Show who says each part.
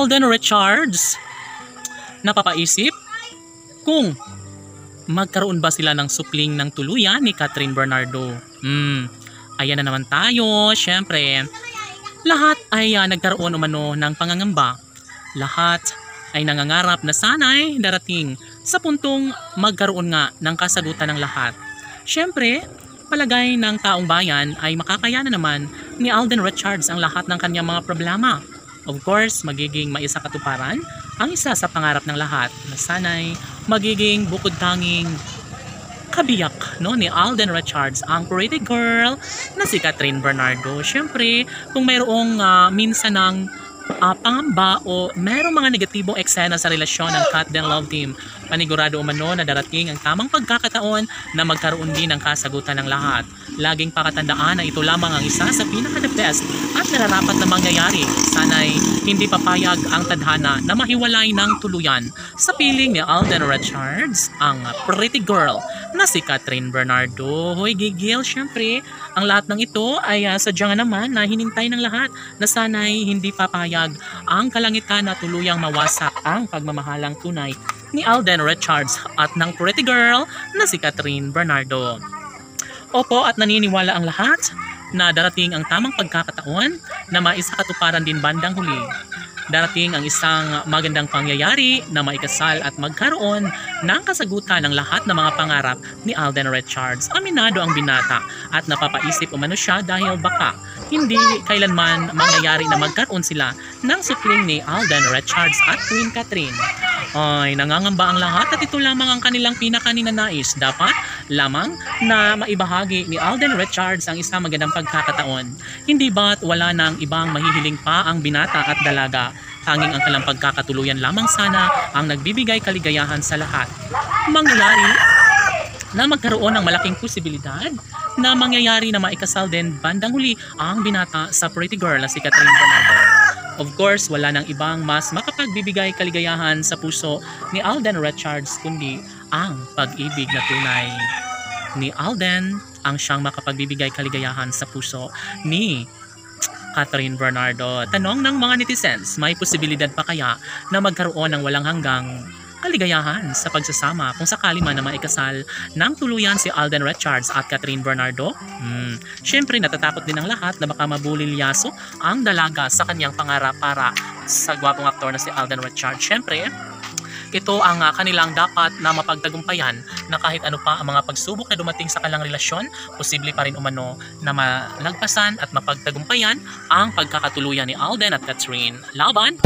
Speaker 1: Alden Richards. Napapaisip kung magkaroon ba sila ng supling ng tuluyan ni Catherine Bernardo. Ayan na naman tayo. Siyempre, lahat ay nagkaroon umano ng pangangamba. Lahat ay nangangarap na sana'y darating sa puntong magkaroon nga ng kasagutan ng lahat. Siyempre, palagay ng taong bayan ay makakayanan naman ni Alden Richards ang lahat ng kanyang mga problema. Of course, magiging maisakatuparan ang isa sa pangarap ng lahat na sana'y magiging bukod tanging kabiyak ni Alden Richards, ang pretty girl na si Catherine Bernardo. Siyempre, kung mayroong minsan ng pangamba o mayroong mga negatibong eksena sa relasyon ng Cat Den Love Team, panigurado umano na darating ang tamang pagkakataon na magkaroon din ng kasagutan ng lahat. Laging pakatandaan na ito lamang ang isa sa pinaka-the best at nararapat na mangyayari. Sana'y hindi papayag ang tadhana na mahiwalay ng tuluyan sa piling ni Alden Richards, ang pretty girl na si Catherine Bernardo. Hoy gigil, syempre, ang lahat ng ito ay sadya nga naman na hinintay ng lahat na sana'y hindi papayag ang kalangitan na tuluyang mawasak ang pagmamahalang tunay ni Alden Richards at ng pretty girl na si Catherine Bernardo. Opo, at naniniwala ang lahat na darating ang tamang pagkakataon na maisakatuparan din bandang huli. Darating ang isang magandang pangyayari na maikasal at magkaroon ng kasagutan ng lahat ng mga pangarap ni Alden Richards. Aminado ang binata at napapaisip umano siya dahil baka hindi kailanman mangyayari na magkaroon sila ng supling ni Alden Richards at Queen Catherine. Ay, nangangamba ang lahat at ito lamang ang kanilang pinakaninanais. Dapat lamang na maibahagi ni Alden Richards ang isang magandang pagkakataon. Hindi ba't wala nang ibang mahihiling pa ang binata at dalaga? Tanging ang kanilang pagkakatuluyan lamang sana ang nagbibigay kaligayahan sa lahat. Mangyayari na magkaroon ng malaking posibilidad na mangyayari na maikasal din bandang huli ang binata sa pretty girl na si Catherine Bernardo. Of course, wala nang ibang mas makapagbibigay kaligayahan sa puso ni Alden Richards kundi ang pag-ibig na tunay. Ni Alden ang siyang makapagbibigay kaligayahan sa puso ni Catherine Bernardo. Tanong ng mga netizens, may posibilidad pa kaya na magkaroon ng walang hanggang kaligayahan sa pagsasama kung sakali man na maikasal ng tuluyan si Alden Richards at Catherine Bernardo? Siyempre, natatakot din ang lahat na baka mabulilyaso ang dalaga sa kanyang pangarap para sa gwapong aktor na si Alden Richards. Siyempre, ito ang kanilang dapat na mapagtagumpayan na kahit ano pa ang mga pagsubok na dumating sa kanilang relasyon, posible pa rin umano na malagpasan at mapagtagumpayan ang pagkakatuluyan ni Alden at Catherine. Laban!